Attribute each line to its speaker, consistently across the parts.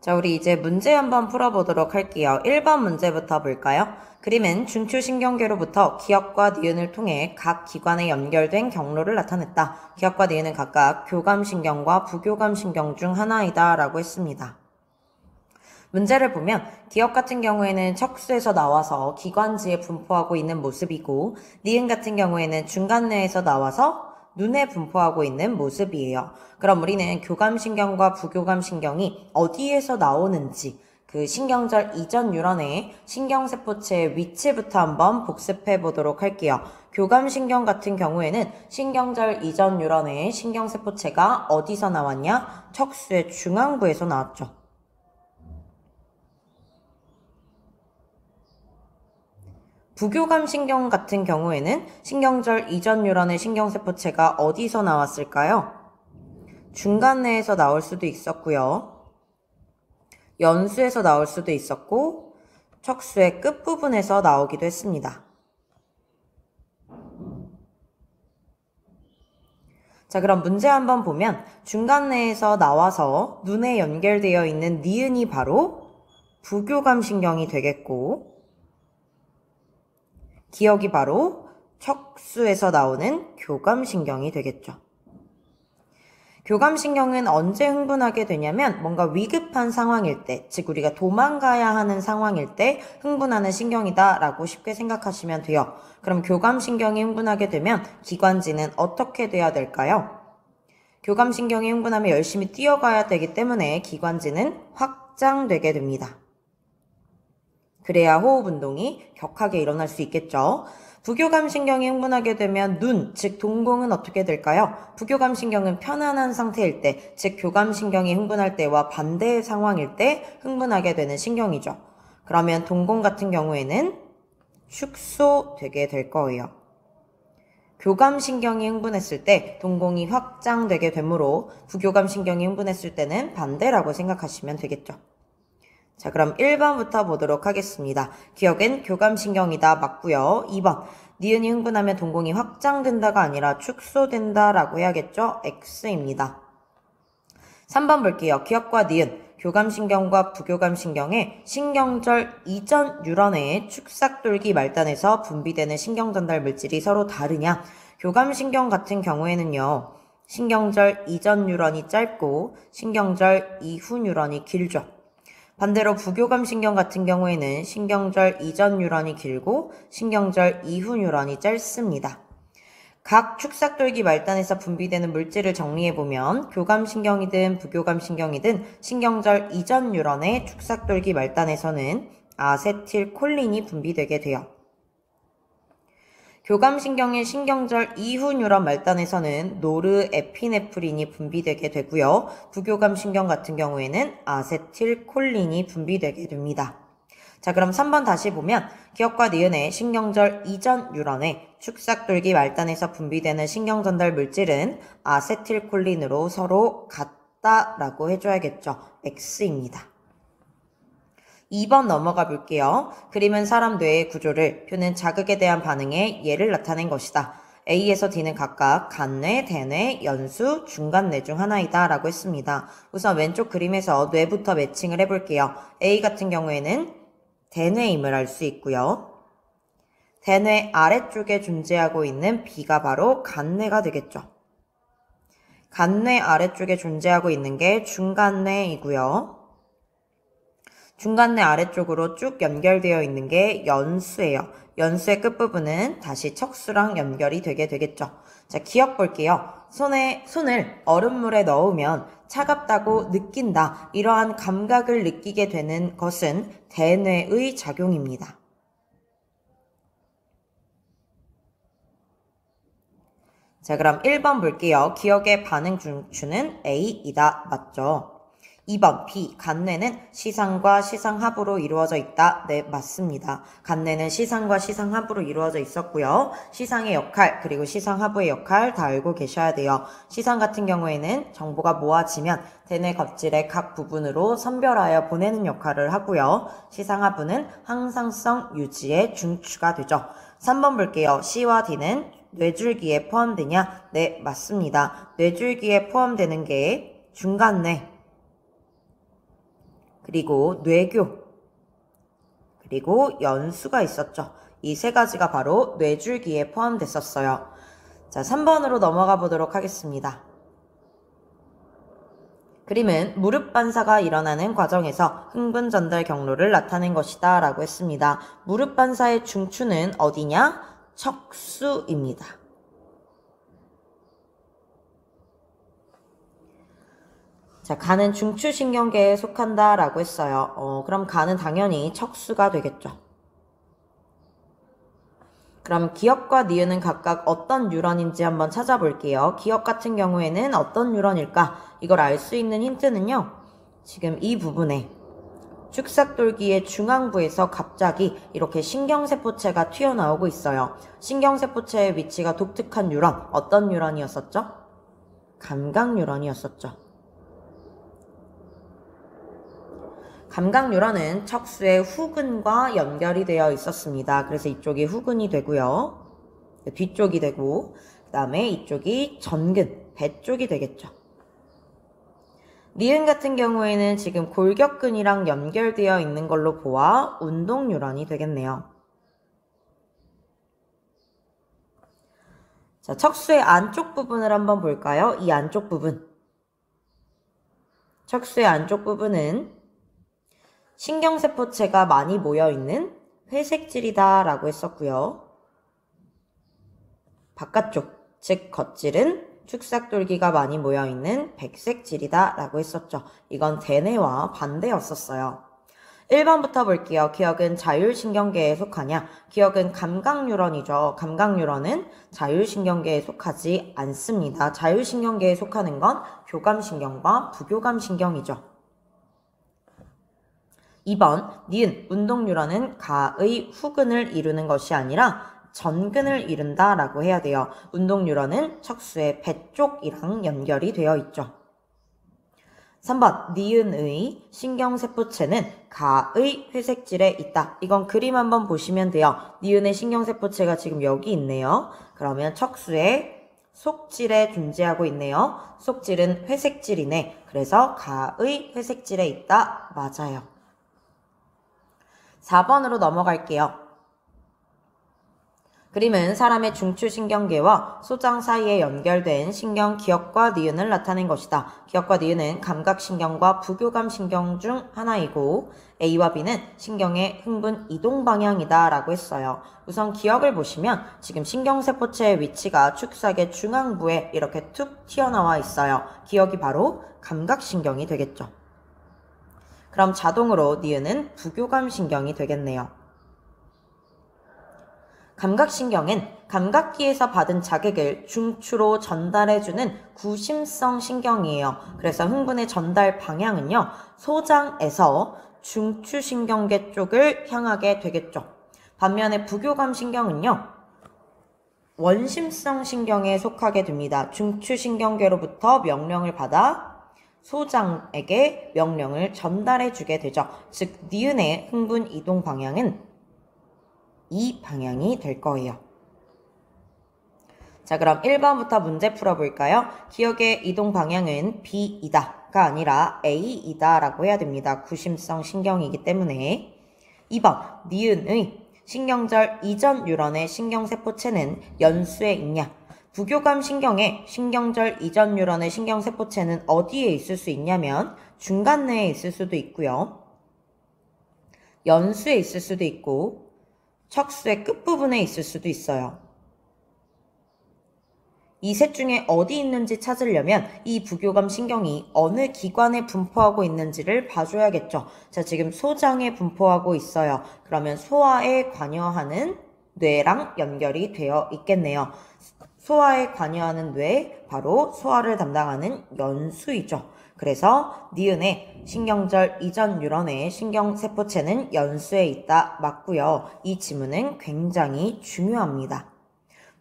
Speaker 1: 자, 우리 이제 문제 한번 풀어보도록 할게요. 1번 문제부터 볼까요? 그림은 중추신경계로부터 기역과 니은을 통해 각 기관에 연결된 경로를 나타냈다. 기역과 니은은 각각 교감신경과 부교감신경 중 하나이다 라고 했습니다. 문제를 보면 기역 같은 경우에는 척수에서 나와서 기관지에 분포하고 있는 모습이고, 니은 같은 경우에는 중간뇌에서 나와서 눈에 분포하고 있는 모습이에요. 그럼 우리는 교감신경과 부교감신경이 어디에서 나오는지 그 신경절 이전 뉴런의 신경세포체의 위치부터 한번 복습해 보도록 할게요. 교감신경 같은 경우에는 신경절 이전 뉴런의 신경세포체가 어디서 나왔냐? 척수의 중앙부에서 나왔죠. 부교감신경 같은 경우에는 신경절 이전 뉴런의 신경세포체가 어디서 나왔을까요? 중간뇌에서 나올 수도 있었고요. 연수에서 나올 수도 있었고 척수의 끝부분에서 나오기도 했습니다. 자, 그럼 문제 한번 보면 중간뇌에서 나와서 눈에 연결되어 있는 니은이 바로 부교감신경이 되겠고, 기역이 바로 척수에서 나오는 교감신경이 되겠죠. 교감신경은 언제 흥분하게 되냐면 뭔가 위급한 상황일 때, 즉 우리가 도망가야 하는 상황일 때 흥분하는 신경이다 라고 쉽게 생각하시면 돼요. 그럼 교감신경이 흥분하게 되면 기관지는 어떻게 돼야 될까요? 교감신경이 흥분하면 열심히 뛰어가야 되기 때문에 기관지는 확장되게 됩니다. 그래야 호흡 운동이 격하게 일어날 수 있겠죠. 부교감신경이 흥분하게 되면 눈, 즉 동공은 어떻게 될까요? 부교감신경은 편안한 상태일 때, 즉 교감신경이 흥분할 때와 반대의 상황일 때 흥분하게 되는 신경이죠. 그러면 동공 같은 경우에는 축소되게 될 거예요. 교감신경이 흥분했을 때 동공이 확장되게 되므로 부교감신경이 흥분했을 때는 반대라고 생각하시면 되겠죠. 자, 그럼 1번부터 보도록 하겠습니다. 기역은 교감신경이다 맞고요. 2번, 니은이 흥분하면 동공이 확장된다가 아니라 축소된다 라고 해야겠죠? X입니다. 3번 볼게요. 기역과 니은, 교감신경과 부교감신경의 신경절 이전 뉴런의 축삭돌기 말단에서 분비되는 신경전달 물질이 서로 다르냐? 교감신경 같은 경우에는요, 신경절 이전 뉴런이 짧고 신경절 이후 뉴런이 길죠. 반대로 부교감신경 같은 경우에는 신경절 이전 뉴런이 길고 신경절 이후 뉴런이 짧습니다. 각 축삭돌기 말단에서 분비되는 물질을 정리해보면 교감신경이든 부교감신경이든 신경절 이전 뉴런의 축삭돌기 말단에서는 아세틸콜린이 분비되게 돼요. 교감신경의 신경절 이후 뉴런 말단에서는 노르에피네프린이 분비되게 되고요. 부교감신경 같은 경우에는 아세틸콜린이 분비되게 됩니다. 자, 그럼 3번 다시 보면 기역과 니은의 신경절 이전 뉴런의 축삭돌기 말단에서 분비되는 신경전달 물질은 아세틸콜린으로 서로 같다라고 해줘야겠죠. X입니다. 2번 넘어가 볼게요. 그림은 사람 뇌의 구조를, 표는 자극에 대한 반응의 예를 나타낸 것이다. A에서 D는 각각 간뇌, 대뇌, 연수, 중간뇌 중 하나이다 라고 했습니다. 우선 왼쪽 그림에서 뇌부터 매칭을 해볼게요. A 같은 경우에는 대뇌임을 알 수 있고요. 대뇌 아래쪽에 존재하고 있는 B가 바로 간뇌가 되겠죠. 간뇌 아래쪽에 존재하고 있는 게 중간뇌이고요. 중간뇌 아래쪽으로 쭉 연결되어 있는 게 연수예요. 연수의 끝부분은 다시 척수랑 연결이 되게 되겠죠. 자, 기억 볼게요. 손을 얼음물에 넣으면 차갑다고 느낀다. 이러한 감각을 느끼게 되는 것은 대뇌의 작용입니다. 자, 그럼 1번 볼게요. 기억의 반응 중추는 A이다. 맞죠? 2번 B, 간뇌는 시상과 시상합으로 이루어져 있다. 네, 맞습니다. 간뇌는 시상과 시상합으로 이루어져 있었고요. 시상의 역할 그리고 시상하부의 역할 다 알고 계셔야 돼요. 시상 같은 경우에는 정보가 모아지면 대뇌 껍질의 각 부분으로 선별하여 보내는 역할을 하고요. 시상하부는 항상성 유지의 중추가 되죠. 3번 볼게요. C와 D는 뇌줄기에 포함되냐? 네, 맞습니다. 뇌줄기에 포함되는 게 중간뇌, 그리고 뇌교, 그리고 연수가 있었죠. 이 세 가지가 바로 뇌줄기에 포함됐었어요. 자, 3번으로 넘어가 보도록 하겠습니다. 그림은 무릎 반사가 일어나는 과정에서 흥분 전달 경로를 나타낸 것이다 라고 했습니다. 무릎 반사의 중추는 어디냐? 척수입니다. 자, 간은 중추신경계에 속한다 라고 했어요. 그럼 간은 당연히 척수가 되겠죠. 그럼 기역과 니은은 각각 어떤 뉴런인지 한번 찾아볼게요. 기역 같은 경우에는 어떤 뉴런일까? 이걸 알 수 있는 힌트는요. 지금 이 부분에 축삭돌기의 중앙부에서 갑자기 이렇게 신경세포체가 튀어나오고 있어요. 신경세포체의 위치가 독특한 뉴런, 어떤 뉴런이었었죠? 감각 뉴런이었었죠. 감각 뉴런은 척수의 후근과 연결이 되어 있었습니다. 그래서 이쪽이 후근이 되고요. 뒤쪽이 되고, 그 다음에 이쪽이 전근, 배 쪽이 되겠죠. 니은 같은 경우에는 지금 골격근이랑 연결되어 있는 걸로 보아 운동 뉴런이 되겠네요. 자, 척수의 안쪽 부분을 한번 볼까요? 이 안쪽 부분. 척수의 안쪽 부분은 신경세포체가 많이 모여있는 회색질이다 라고 했었고요. 바깥쪽, 즉 겉질은 축삭돌기가 많이 모여있는 백색질이다 라고 했었죠. 이건 대뇌와 반대였었어요. 1번부터 볼게요. 기역은 자율신경계에 속하냐? 기역은 감각뉴런이죠. 감각뉴런은 자율신경계에 속하지 않습니다. 자율신경계에 속하는 건 교감신경과 부교감신경이죠. 2번, 니은, 운동뉴런은 가의 후근을 이루는 것이 아니라 전근을 이룬다 라고 해야 돼요. 운동뉴런은 척수의 배 쪽이랑 연결이 되어 있죠. 3번, 니은의 신경세포체는 가의 회색질에 있다. 이건 그림 한번 보시면 돼요. 니은의 신경세포체가 지금 여기 있네요. 그러면 척수의 속질에 존재하고 있네요. 속질은 회색질이네. 그래서 가의 회색질에 있다. 맞아요. 4번으로 넘어갈게요. 그림은 사람의 중추신경계와 소장 사이에 연결된 신경 기역과 니은을 나타낸 것이다. 기역과 니은은 감각신경과 부교감신경 중 하나이고 A와 B는 신경의 흥분 이동 방향이다 라고 했어요. 우선 기역을 보시면 지금 신경세포체의 위치가 축삭의 중앙부에 이렇게 툭 튀어나와 있어요. 기역이 바로 감각신경이 되겠죠. 그럼 자동으로 니은은 부교감신경이 되겠네요. 감각신경은 감각기에서 받은 자극을 중추로 전달해주는 구심성 신경이에요. 그래서 흥분의 전달 방향은요, 소장에서 중추신경계 쪽을 향하게 되겠죠. 반면에 부교감신경은요, 원심성 신경에 속하게 됩니다. 중추신경계로부터 명령을 받아 소장에게 명령을 전달해주게 되죠. 즉, 니은의 흥분 이동 방향은 이 방향이 될 거예요. 자, 그럼 1번부터 문제 풀어볼까요? 기역의 이동 방향은 B이다가 아니라 A이다 라고 해야 됩니다. 구심성 신경이기 때문에. 2번, 니은의 신경절 이전 뉴런의 신경세포체는 연수에 있냐? 부교감 신경의 신경절 이전 뉴런의 신경세포체는 어디에 있을 수 있냐면 중간내에 있을 수도 있고요. 연수에 있을 수도 있고 척수의 끝부분에 있을 수도 있어요. 이 셋 중에 어디 있는지 찾으려면 이 부교감 신경이 어느 기관에 분포하고 있는지를 봐줘야겠죠. 자, 지금 소장에 분포하고 있어요. 그러면 소화에 관여하는 뇌랑 연결이 되어 있겠네요. 소화에 관여하는 뇌, 바로 소화를 담당하는 연수이죠. 그래서 니은의 신경절 이전 뉴런의 신경세포체는 연수에 있다. 맞고요. 이 지문은 굉장히 중요합니다.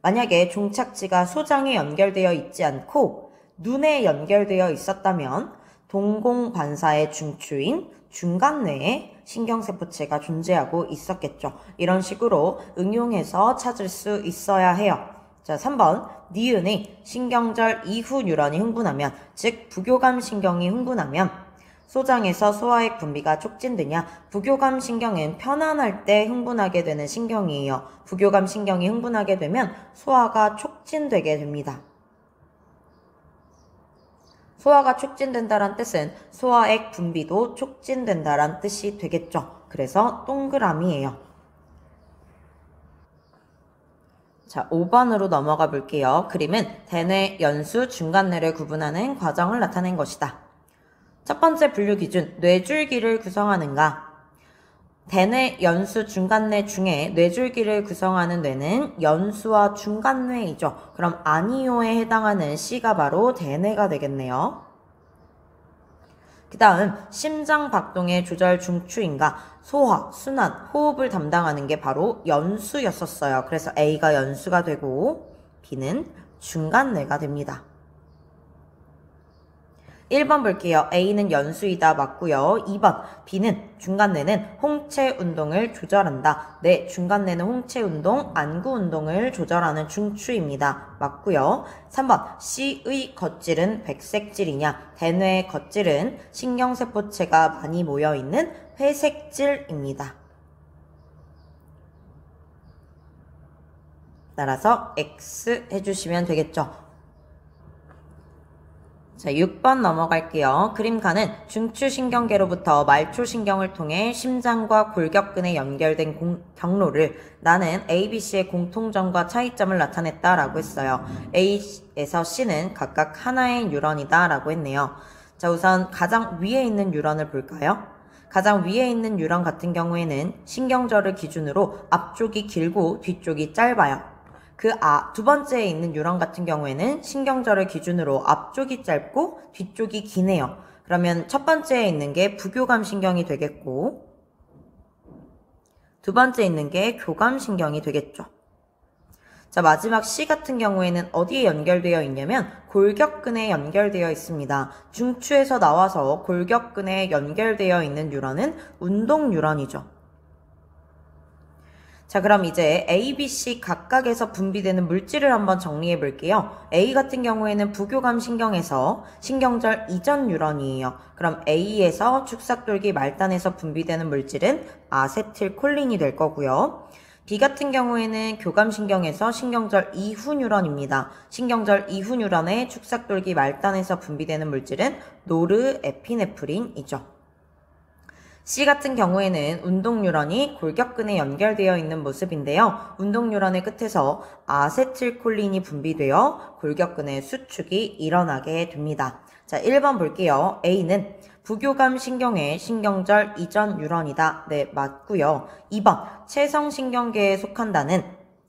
Speaker 1: 만약에 종착지가 소장에 연결되어 있지 않고 눈에 연결되어 있었다면 동공반사의 중추인 중간뇌에 신경세포체가 존재하고 있었겠죠. 이런 식으로 응용해서 찾을 수 있어야 해요. 자, 3번, 니은의 신경절 이후 뉴런이 흥분하면, 즉 부교감 신경이 흥분하면 소장에서 소화액 분비가 촉진되냐? 부교감 신경은 편안할 때 흥분하게 되는 신경이에요. 부교감 신경이 흥분하게 되면 소화가 촉진되게 됩니다. 소화가 촉진된다란 뜻은 소화액 분비도 촉진된다란 뜻이 되겠죠. 그래서 동그라미예요. 자, 5번으로 넘어가 볼게요. 그림은 대뇌, 연수, 중간뇌를 구분하는 과정을 나타낸 것이다. 첫 번째 분류 기준, 뇌줄기를 구성하는가? 대뇌, 연수, 중간뇌 중에 뇌줄기를 구성하는 뇌는 연수와 중간뇌이죠. 그럼 아니오에 해당하는 C가 바로 대뇌가 되겠네요. 그 다음 심장 박동의 조절 중추인가? 소화, 순환, 호흡을 담당하는 게 바로 연수였었어요. 그래서 A가 연수가 되고 B는 중간뇌가 됩니다. 1번 볼게요. A는 연수이다 맞고요. 2번 B는 중간뇌는 홍채 운동을 조절한다. 네, 중간뇌는 홍채 운동, 안구 운동을 조절하는 중추입니다. 맞고요. 3번 C의 겉질은 백색질이냐? 대뇌의 겉질은 신경세포체가 많이 모여있는 회색질입니다. 따라서 X 해주시면 되겠죠. 자, 6번 넘어갈게요. 그림칸은 중추신경계로부터 말초신경을 통해 심장과 골격근에 연결된 경로를 나는 A, B, C의 공통점과 차이점을 나타냈다라고 했어요. A에서 C는 각각 하나의 뉴런이다 라고 했네요. 자, 우선 가장 위에 있는 뉴런을 볼까요? 가장 위에 있는 뉴런 같은 경우에는 신경절을 기준으로 앞쪽이 길고 뒤쪽이 짧아요. 두 번째에 있는 뉴런 같은 경우에는 신경절을 기준으로 앞쪽이 짧고 뒤쪽이 기네요. 그러면 첫 번째에 있는 게 부교감 신경이 되겠고 두 번째에 있는 게 교감 신경이 되겠죠. 자, 마지막 C 같은 경우에는 어디에 연결되어 있냐면 골격근에 연결되어 있습니다. 중추에서 나와서 골격근에 연결되어 있는 뉴런은 운동 뉴런이죠. 자, 그럼 이제 A, B, C 각각에서 분비되는 물질을 한번 정리해 볼게요. A 같은 경우에는 부교감 신경에서 신경절 이전 뉴런이에요. 그럼 A에서 축삭돌기 말단에서 분비되는 물질은 아세틸콜린이 될 거고요. B 같은 경우에는 교감신경에서 신경절 이후 뉴런입니다. 신경절 이후 뉴런의 축삭돌기 말단에서 분비되는 물질은 노르에피네프린이죠. C 같은 경우에는 운동뉴런이 골격근에 연결되어 있는 모습인데요. 운동뉴런의 끝에서 아세틸콜린이 분비되어 골격근의 수축이 일어나게 됩니다. 자, 1번 볼게요. A는 부교감 신경의 신경절 이전 뉴런이다. 네, 맞고요. 2번 체성신경계에 속한다는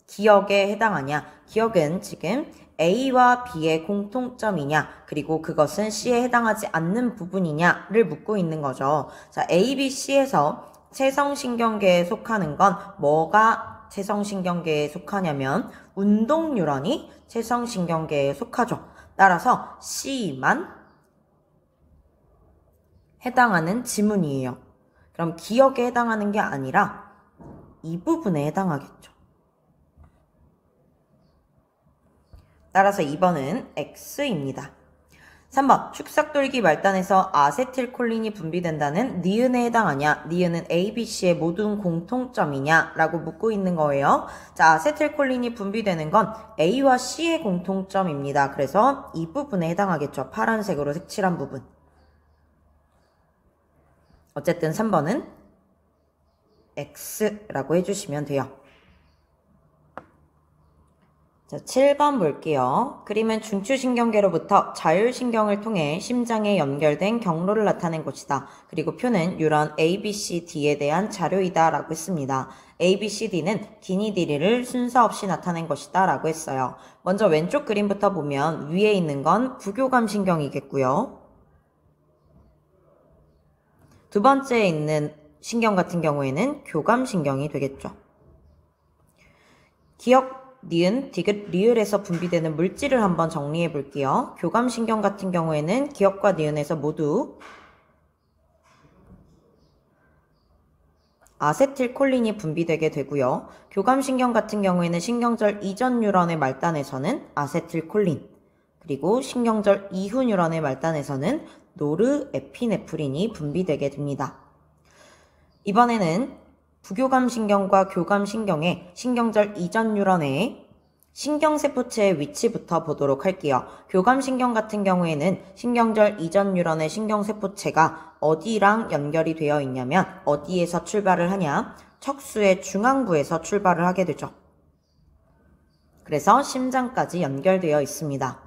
Speaker 1: 기억에 해당하냐? 기억은 지금 A와 B의 공통점이냐, 그리고 그것은 C에 해당하지 않는 부분이냐를 묻고 있는 거죠. 자, A, B, C에서 체성신경계에 속하는 건 뭐가 체성신경계에 속하냐면 운동 뉴런이 체성신경계에 속하죠. 따라서 C만 해당하는 지문이에요. 그럼 기억에 해당하는 게 아니라 이 부분에 해당하겠죠. 따라서 2번은 X입니다. 3번 축삭돌기 말단에서 아세틸콜린이 분비된다는 니은에 해당하냐? 니은은 A, B, C의 모든 공통점이냐? 라고 묻고 있는 거예요. 자, 아세틸콜린이 분비되는 건 A와 C의 공통점입니다. 그래서 이 부분에 해당하겠죠. 파란색으로 색칠한 부분. 어쨌든 3번은 X라고 해주시면 돼요. 자, 7번 볼게요. 그림은 중추신경계로부터 자율신경을 통해 심장에 연결된 경로를 나타낸 것이다. 그리고 표는 뉴런 A, B, C, D에 대한 자료이다 라고 했습니다. A, B, C, D는 기니 디리를 순서 없이 나타낸 것이다 라고 했어요. 먼저 왼쪽 그림부터 보면 위에 있는 건 부교감 신경이겠고요. 두 번째에 있는 신경 같은 경우에는 교감 신경이 되겠죠. 기억 니은, 디귿, 리을에서 분비되는 물질을 한번 정리해 볼게요. 교감신경 같은 경우에는 기억과 니은에서 모두 아세틸콜린이 분비되게 되고요. 교감신경 같은 경우에는 신경절 이전 뉴런의 말단에서는 아세틸콜린, 그리고 신경절 이후 뉴런의 말단에서는 노르에피네프린이 분비되게 됩니다. 이번에는 부교감신경과 교감신경의 신경절 이전 뉴런의 신경세포체의 위치부터 보도록 할게요. 교감신경 같은 경우에는 신경절 이전 뉴런의 신경세포체가 어디랑 연결이 되어 있냐면 어디에서 출발을 하냐? 척수의 중앙부에서 출발을 하게 되죠. 그래서 심장까지 연결되어 있습니다.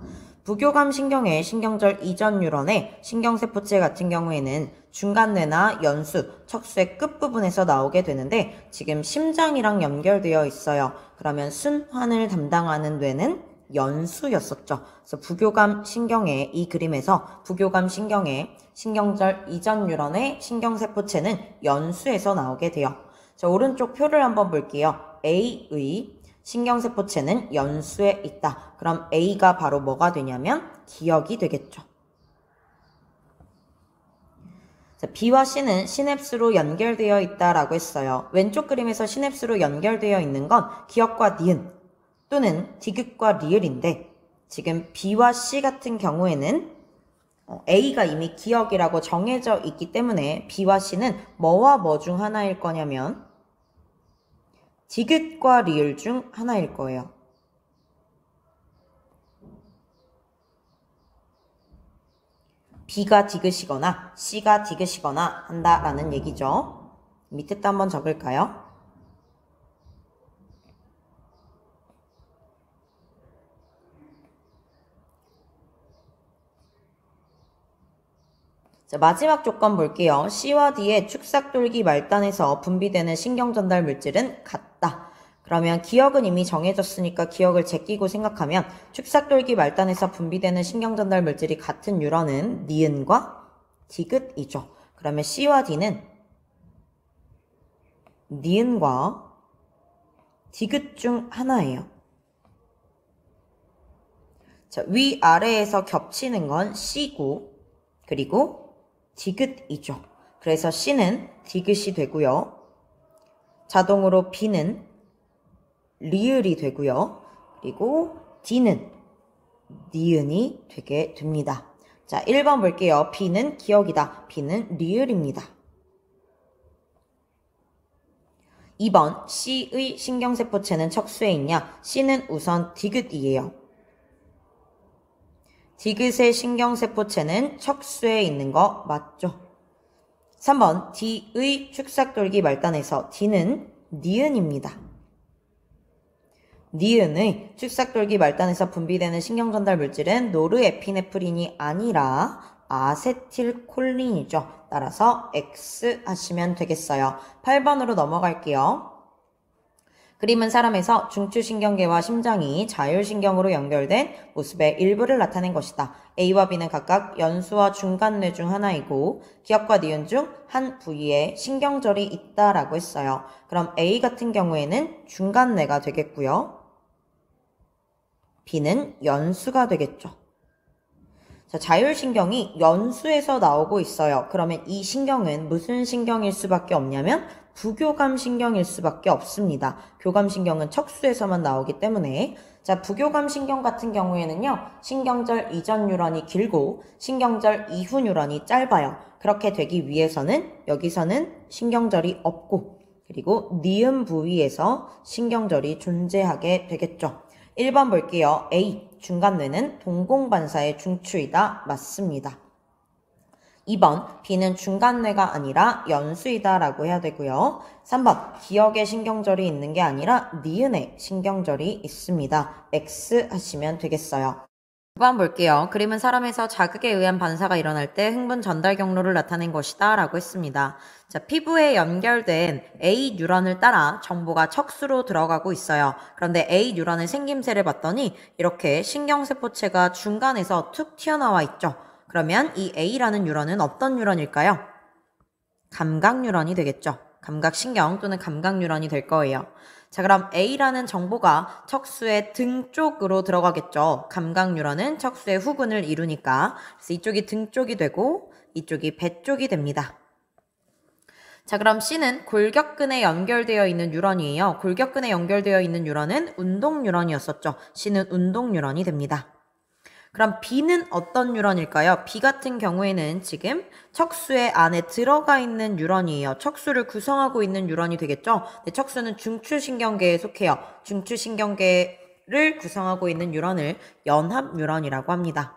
Speaker 1: 부교감신경의 신경절 이전 뉴런의 신경세포체 같은 경우에는 중간뇌나 연수, 척수의 끝부분에서 나오게 되는데 지금 심장이랑 연결되어 있어요. 그러면 순환을 담당하는 뇌는 연수였었죠. 그래서 부교감신경의 이 그림에서 부교감신경의 신경절 이전 뉴런의 신경세포체는 연수에서 나오게 돼요. 자, 오른쪽 표를 한번 볼게요. A의 신경세포체는 연수에 있다. 그럼 A가 바로 뭐가 되냐면 기억이 되겠죠. 자, B와 C는 시냅스로 연결되어 있다라고 했어요. 왼쪽 그림에서 시냅스로 연결되어 있는 건 기억과 니은 또는 디귿과 리을인데 지금 B와 C 같은 경우에는 A가 이미 기억이라고 정해져 있기 때문에 B와 C는 뭐와 뭐 중 하나일 거냐면 디귿과 리을 중 하나일 거예요. B가 디귿이거나 C가 디귿이거나 한다라는 얘기죠. 밑에 또 한번 적을까요? 자, 마지막 조건 볼게요. C와 D의 축삭돌기 말단에서 분비되는 신경전달 물질은 같다. 그러면 기억은 이미 정해졌으니까 기억을 제끼고 생각하면 축삭돌기 말단에서 분비되는 신경전달 물질이 같은 뉴런은 니은과 디귿이죠. 그러면 C와 D는 니은과 디귿 중 하나예요. 자, 위아래에서 겹치는 건 C고 그리고 디귿이죠. 그래서 C는 디귿이 되고요. 자동으로 B는 리을이 되고요. 그리고 D는 니은이 되게 됩니다. 자, 1번 볼게요. B는 기억이다. B는 리을입니다. 2번 C의 신경세포체는 척수에 있냐? C는 우선 디귿이에요. 디귿의 신경세포체는 척수에 있는 거 맞죠? 3번 D의 축삭돌기 말단에서 D는 니은입니다. 니은의 축삭돌기 말단에서 분비되는 신경전달 물질은 노르에피네프린이 아니라 아세틸콜린이죠. 따라서 X 하시면 되겠어요. 8번으로 넘어갈게요. 그림은 사람에서 중추신경계와 심장이 자율신경으로 연결된 모습의 일부를 나타낸 것이다. A와 B는 각각 연수와 중간뇌 중 하나이고 기억과 니은 중 한 부위에 신경절이 있다라고 했어요. 그럼 A 같은 경우에는 중간뇌가 되겠고요. B는 연수가 되겠죠. 자, 자율신경이 연수에서 나오고 있어요. 그러면 이 신경은 무슨 신경일 수밖에 없냐면 부교감신경일 수밖에 없습니다. 교감신경은 척수에서만 나오기 때문에 자, 부교감신경 같은 경우에는요. 신경절 이전 뉴런이 길고 신경절 이후 뉴런이 짧아요. 그렇게 되기 위해서는 여기서는 신경절이 없고 그리고 니은 부위에서 신경절이 존재하게 되겠죠. 1번 볼게요. A. 중간뇌는 동공반사의 중추이다. 맞습니다. 2번 B는 중간뇌가 아니라 연수이다 라고 해야 되고요. 3번 기억에 신경절이 있는 게 아니라 니은에 신경절이 있습니다. X 하시면 되겠어요. 9번 볼게요. 그림은 사람에서 자극에 의한 반사가 일어날 때 흥분 전달 경로를 나타낸 것이다 라고 했습니다. 자, 피부에 연결된 A 뉴런을 따라 정보가 척수로 들어가고 있어요. 그런데 A 뉴런의 생김새를 봤더니 이렇게 신경세포체가 중간에서 툭 튀어나와 있죠. 그러면 이 A라는 뉴런은 어떤 뉴런일까요? 감각 뉴런이 되겠죠. 감각신경 또는 감각 뉴런이 될 거예요. 자, 그럼 A라는 정보가 척수의 등 쪽으로 들어가겠죠. 감각 뉴런은 척수의 후근을 이루니까. 그래서 이쪽이 등 쪽이 되고 이쪽이 배 쪽이 됩니다. 자, 그럼 C는 골격근에 연결되어 있는 뉴런이에요. 골격근에 연결되어 있는 뉴런은 운동 뉴런이었었죠. C는 운동 뉴런이 됩니다. 그럼 B는 어떤 뉴런일까요? B 같은 경우에는 지금 척수의 안에 들어가 있는 뉴런이에요. 척수를 구성하고 있는 뉴런이 되겠죠? 네, 척수는 중추신경계에 속해요. 중추신경계를 구성하고 있는 뉴런을 연합 뉴런이라고 합니다.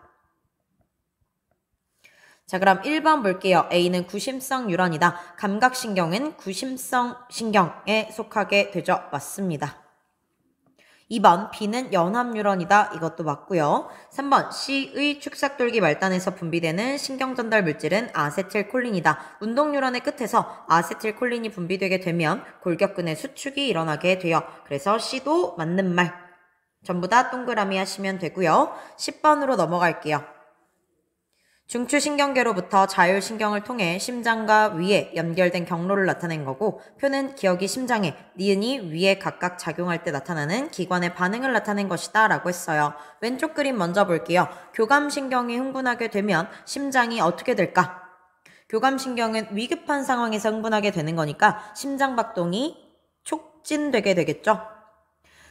Speaker 1: 자, 그럼 1번 볼게요. A는 구심성 뉴런이다. 감각신경은 구심성 신경에 속하게 되죠. 맞습니다. 2번 B는 연합뉴런이다. 이것도 맞고요. 3번 C의 축삭돌기 말단에서 분비되는 신경전달 물질은 아세틸콜린이다. 운동뉴런의 끝에서 아세틸콜린이 분비되게 되면 골격근의 수축이 일어나게 돼요. 그래서 C도 맞는 말. 전부 다 동그라미 하시면 되고요. 10번으로 넘어갈게요. 중추신경계로부터 자율신경을 통해 심장과 위에 연결된 경로를 나타낸 거고, 표는 기억이 심장에, 니은이 위에 각각 작용할 때 나타나는 기관의 반응을 나타낸 것이다 라고 했어요. 왼쪽 그림 먼저 볼게요. 교감신경이 흥분하게 되면 심장이 어떻게 될까? 교감신경은 위급한 상황에서 흥분하게 되는 거니까 심장박동이 촉진되게 되겠죠.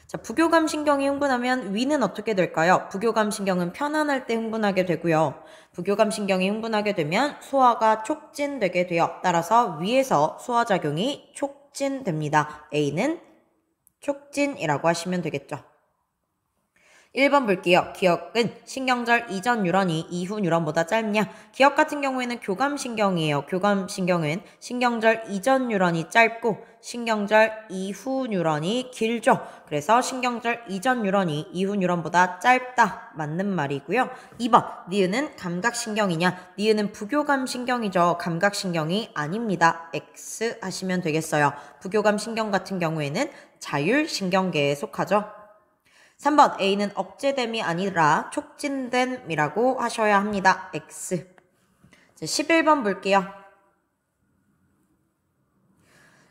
Speaker 1: 자, 부교감신경이 흥분하면 위는 어떻게 될까요? 부교감신경은 편안할 때 흥분하게 되고요. 부교감신경이 흥분하게 되면 소화가 촉진되게 되어 따라서 위에서 소화작용이 촉진됩니다. A는 촉진이라고 하시면 되겠죠. 1번 볼게요. 기억은 신경절 이전 뉴런이 이후 뉴런보다 짧냐? 기억 같은 경우에는 교감신경이에요. 교감신경은 신경절 이전 뉴런이 짧고 신경절 이후 뉴런이 길죠. 그래서 신경절 이전 뉴런이 이후 뉴런보다 짧다. 맞는 말이고요. 2번 니은은 감각신경이냐? 니은은 부교감신경이죠. 감각신경이 아닙니다. X 하시면 되겠어요. 부교감신경 같은 경우에는 자율신경계에 속하죠. 3번 A는 억제됨이 아니라 촉진됨이라고 하셔야 합니다. X. 11번 볼게요.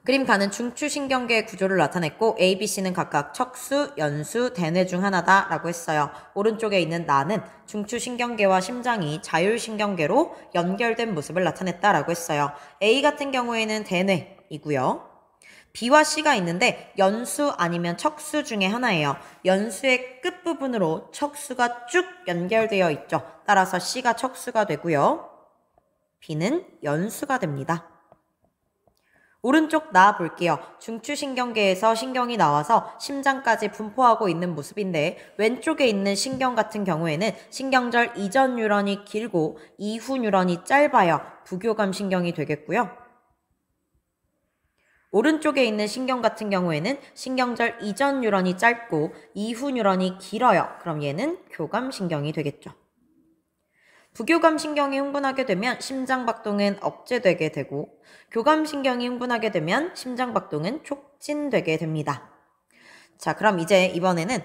Speaker 1: 그림 가는 중추신경계의 구조를 나타냈고 A, B, C는 각각 척수, 연수, 대뇌 중 하나다 라고 했어요. 오른쪽에 있는 나는 중추신경계와 심장이 자율신경계로 연결된 모습을 나타냈다 라고 했어요. A 같은 경우에는 대뇌이고요. B와 C가 있는데 연수 아니면 척수 중에 하나예요. 연수의 끝부분으로 척수가 쭉 연결되어 있죠. 따라서 C가 척수가 되고요. B는 연수가 됩니다. 오른쪽 나 볼게요. 중추신경계에서 신경이 나와서 심장까지 분포하고 있는 모습인데 왼쪽에 있는 신경 같은 경우에는 신경절 이전 뉴런이 길고 이후 뉴런이 짧아요. 부교감 신경이 되겠고요. 오른쪽에 있는 신경 같은 경우에는 신경절 이전 뉴런이 짧고 이후 뉴런이 길어요. 그럼 얘는 교감신경이 되겠죠. 부교감신경이 흥분하게 되면 심장박동은 억제되게 되고 교감신경이 흥분하게 되면 심장박동은 촉진되게 됩니다. 자, 그럼 이제 이번에는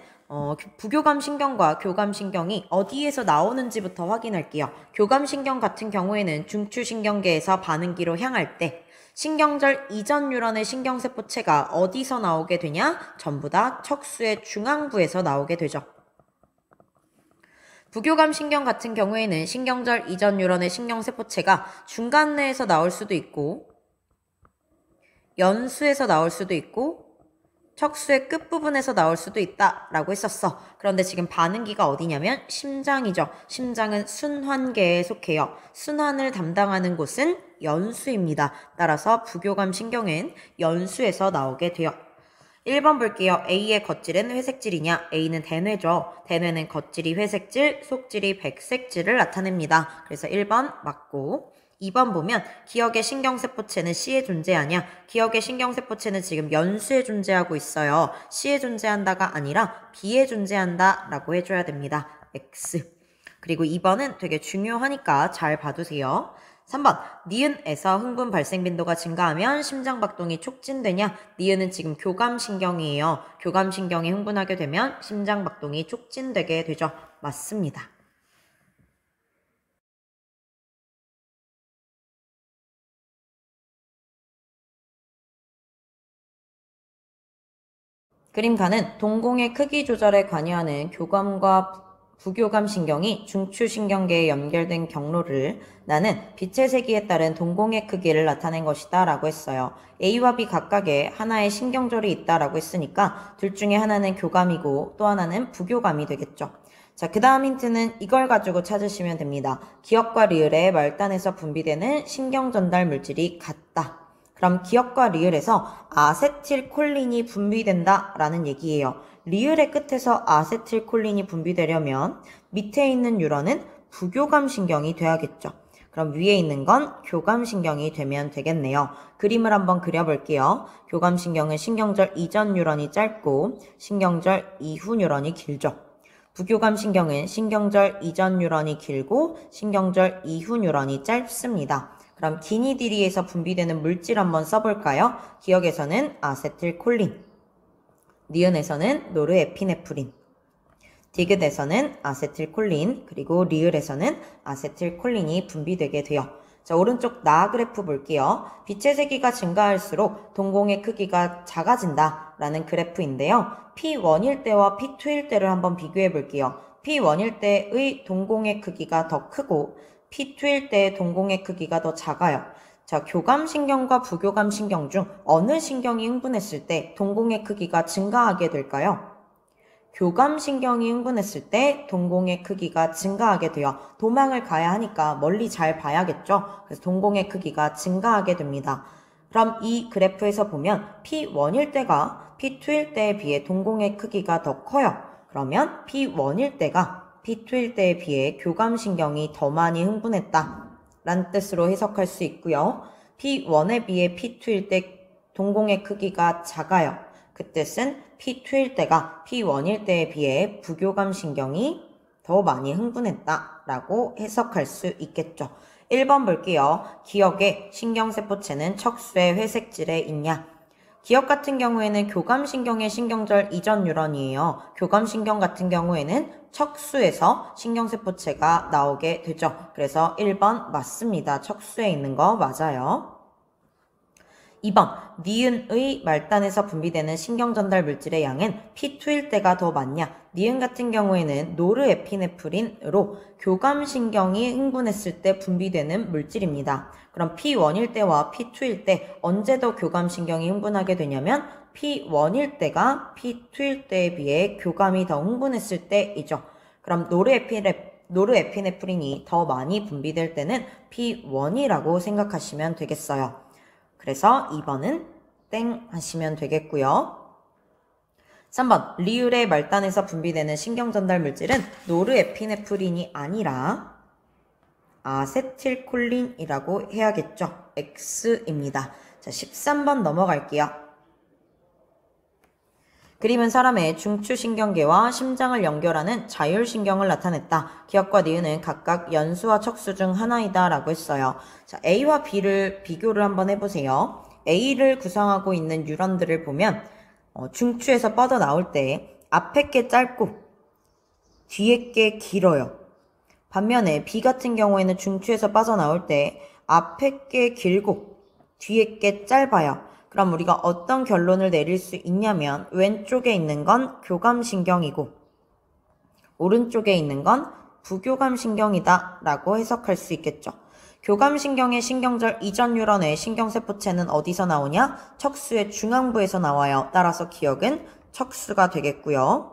Speaker 1: 부교감신경과 교감신경이 어디에서 나오는지부터 확인할게요. 교감신경 같은 경우에는 중추신경계에서 반응기로 향할 때 신경절 이전 뉴런의 신경세포체가 어디서 나오게 되냐? 전부 다 척수의 중앙부에서 나오게 되죠. 부교감신경 같은 경우에는 신경절 이전 뉴런의 신경세포체가 중간내에서 나올 수도 있고 연수에서 나올 수도 있고 척수의 끝부분에서 나올 수도 있다라고 했었어. 그런데 지금 반응기가 어디냐면 심장이죠. 심장은 순환계에 속해요. 순환을 담당하는 곳은 연수입니다. 따라서 부교감신경은 연수에서 나오게 돼요. 1번 볼게요. A의 겉질은 회색질이냐? A는 대뇌죠. 대뇌는 겉질이 회색질, 속질이 백색질을 나타냅니다. 그래서 1번 맞고 2번 보면 기억의 신경세포체는 C에 존재하냐? 기억의 신경세포체는 지금 연수에 존재하고 있어요. C에 존재한다가 아니라 B에 존재한다 라고 해줘야 됩니다. X. 그리고 2번은 되게 중요하니까 잘 봐두세요. 3번 니은에서 흥분 발생 빈도가 증가하면 심장박동이 촉진되냐? 니은은 지금 교감신경이에요. 교감신경이 흥분하게 되면 심장박동이 촉진되게 되죠. 맞습니다. 그림가는 동공의 크기 조절에 관여하는 교감과 부교감신경이 중추신경계에 연결된 경로를 나는 빛의 세기에 따른 동공의 크기를 나타낸 것이다 라고 했어요. A와 B 각각에 하나의 신경절이 있다 라고 했으니까 둘 중에 하나는 교감이고 또 하나는 부교감이 되겠죠. 자, 그 다음 힌트는 이걸 가지고 찾으시면 됩니다. 기억과 리을의 말단에서 분비되는 신경전달 물질이 같다. 그럼 기억과 리을에서 아세틸콜린이 분비된다 라는 얘기예요. 리을의 끝에서 아세틸콜린이 분비되려면 밑에 있는 뉴런은 부교감신경이 돼야겠죠. 그럼 위에 있는 건 교감신경이 되면 되겠네요. 그림을 한번 그려볼게요. 교감신경은 신경절 이전 뉴런이 짧고 신경절 이후 뉴런이 길죠. 부교감신경은 신경절 이전 뉴런이 길고 신경절 이후 뉴런이 짧습니다. 그럼 기니디리에서 분비되는 물질 한번 써볼까요? 기억에서는 아세틸콜린, 니은에서는 노르에피네프린, 디귿에서는 아세틸콜린, 그리고 리을에서는 아세틸콜린이 분비되게 돼요. 자, 오른쪽 나 그래프 볼게요. 빛의 세기가 증가할수록 동공의 크기가 작아진다 라는 그래프인데요. P1일 때와 P2일 때를 한번 비교해 볼게요. P1일 때의 동공의 크기가 더 크고 P2일 때의 동공의 크기가 더 작아요. 자, 교감신경과 부교감신경 중 어느 신경이 흥분했을 때 동공의 크기가 증가하게 될까요? 교감신경이 흥분했을 때 동공의 크기가 증가하게 돼요. 도망을 가야 하니까 멀리 잘 봐야겠죠? 그래서 동공의 크기가 증가하게 됩니다. 그럼 이 그래프에서 보면 P1일 때가 P2일 때에 비해 동공의 크기가 더 커요. 그러면 P1일 때가 P2일 때에 비해 교감신경이 더 많이 흥분했다 라는 뜻으로 해석할 수 있고요. P1에 비해 P2일 때 동공의 크기가 작아요. 그 뜻은 P2일 때가 P1일 때에 비해 부교감신경이 더 많이 흥분했다 라고 해석할 수 있겠죠. 1번 볼게요. 기억의 신경세포체는 척수의 회색질에 있냐? 기억 같은 경우에는 교감신경의 신경절 이전 뉴런이에요. 교감신경 같은 경우에는 척수에서 신경세포체가 나오게 되죠. 그래서 1번 맞습니다. 척수에 있는 거 맞아요. 2번, 니은의 말단에서 분비되는 신경전달 물질의 양은 P2일 때가 더 많냐? 니은 같은 경우에는 노르에피네프린으로 교감신경이 흥분했을 때 분비되는 물질입니다. 그럼 P1일 때와 P2일 때 언제 더 교감신경이 흥분하게 되냐면 P1일 때가 P2일 때에 비해 교감이 더 흥분했을 때이죠. 그럼 노르에피네프린이 더 많이 분비될 때는 P1이라고 생각하시면 되겠어요. 그래서 2번은 땡 하시면 되겠고요. 3번, 리을의 말단에서 분비되는 신경전달 물질은 노르에피네프린이 아니라 아세틸콜린이라고 해야겠죠. X입니다. 자, 13번 넘어갈게요. 그림은 사람의 중추신경계와 심장을 연결하는 자율신경을 나타냈다. 기억과 니은은 각각 연수와 척수 중 하나이다 라고 했어요. 자, A와 B를 비교를 한번 해보세요. A를 구성하고 있는 뉴런들을 보면 중추에서 뻗어나올 때 앞에 게 짧고 뒤에 게 길어요. 반면에 B 같은 경우에는 중추에서 빠져나올 때 앞에 게 길고 뒤에 게 짧아요. 그럼 우리가 어떤 결론을 내릴 수 있냐면 왼쪽에 있는 건 교감신경이고 오른쪽에 있는 건 부교감신경이다 라고 해석할 수 있겠죠. 교감신경의 신경절 이전 뉴런의 신경세포체는 어디서 나오냐? 척수의 중앙부에서 나와요. 따라서 기억은 척수가 되겠고요.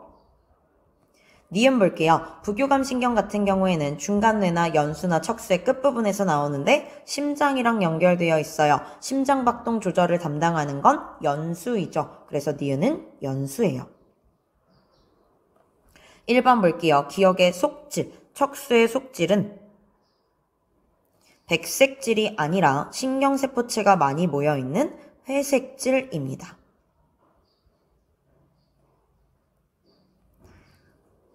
Speaker 1: 니은 볼게요. 부교감신경 같은 경우에는 중간뇌나 연수나 척수의 끝부분에서 나오는데 심장이랑 연결되어 있어요. 심장박동 조절을 담당하는 건 연수이죠. 그래서 니은은 연수예요. 1번 볼게요. 기억의 속질, 척수의 속질은 백색질이 아니라 신경세포체가 많이 모여있는 회색질입니다.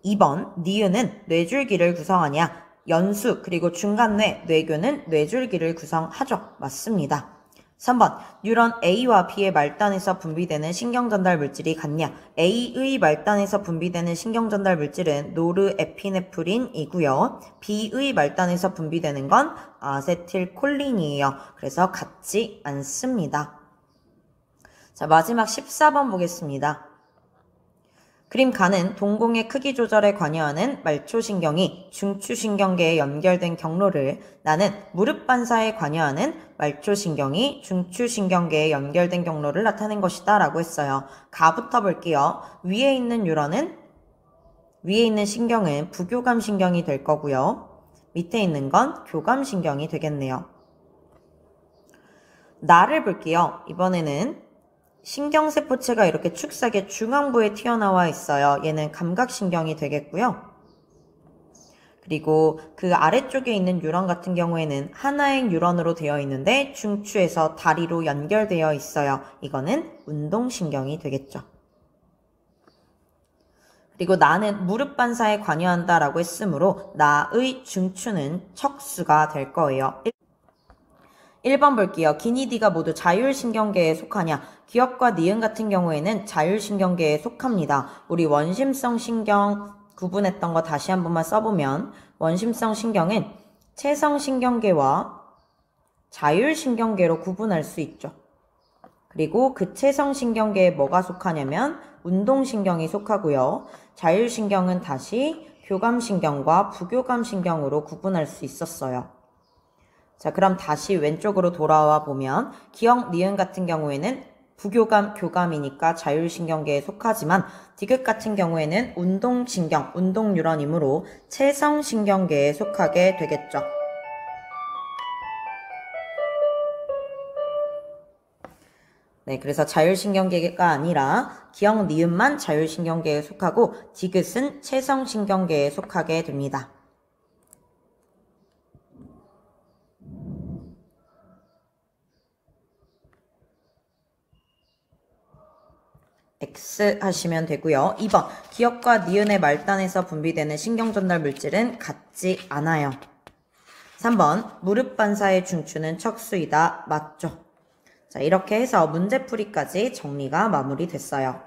Speaker 1: 2번, 니은은 뇌줄기를 구성하냐? 연수 그리고 중간뇌, 뇌교는 뇌줄기를 구성하죠. 맞습니다. 3번, 뉴런 A와 B의 말단에서 분비되는 신경전달 물질이 같냐? A의 말단에서 분비되는 신경전달 물질은 노르에피네프린이고요. B의 말단에서 분비되는 건 아세틸콜린이에요. 그래서 같지 않습니다. 자, 마지막 14번 보겠습니다. 그림 가는 동공의 크기 조절에 관여하는 말초신경이 중추신경계에 연결된 경로를 나는 무릎 반사에 관여하는 말초신경이 중추신경계에 연결된 경로를 나타낸 것이다 라고 했어요. 가부터 볼게요. 위에 있는 뉴런은 위에 있는 신경은 부교감 신경이 될 거고요. 밑에 있는 건 교감 신경이 되겠네요. 나를 볼게요. 이번에는 신경세포체가 이렇게 축삭의 중앙부에 튀어나와 있어요. 얘는 감각신경이 되겠고요. 그리고 그 아래쪽에 있는 뉴런 같은 경우에는 하나의 뉴런으로 되어 있는데 중추에서 다리로 연결되어 있어요. 이거는 운동신경이 되겠죠. 그리고 나는 무릎 반사에 관여한다 라고 했으므로 나의 중추는 척수가 될 거예요. 1번 볼게요. 기니디가 모두 자율신경계에 속하냐? 기역과 니은 같은 경우에는 자율신경계에 속합니다. 우리 원심성 신경 구분했던 거 다시 한 번만 써보면 원심성 신경은 체성신경계와 자율신경계로 구분할 수 있죠. 그리고 그 체성신경계에 뭐가 속하냐면 운동신경이 속하고요. 자율신경은 다시 교감신경과 부교감신경으로 구분할 수 있었어요. 자, 그럼 다시 왼쪽으로 돌아와 보면 기역, 니은 같은 경우에는 부교감, 교감이니까 자율신경계에 속하지만 디귿 같은 경우에는 운동신경, 운동뉴런이므로 체성신경계에 속하게 되겠죠. 네, 그래서 자율신경계가 아니라 기역, 니은만 자율신경계에 속하고 디귿은 체성신경계에 속하게 됩니다. X 하시면 되고요. 2번 기역과 니은의 말단에서 분비되는 신경전달 물질은 같지 않아요. 3번 무릎 반사의 중추는 척수이다. 맞죠? 자, 이렇게 해서 문제풀이까지 정리가 마무리됐어요.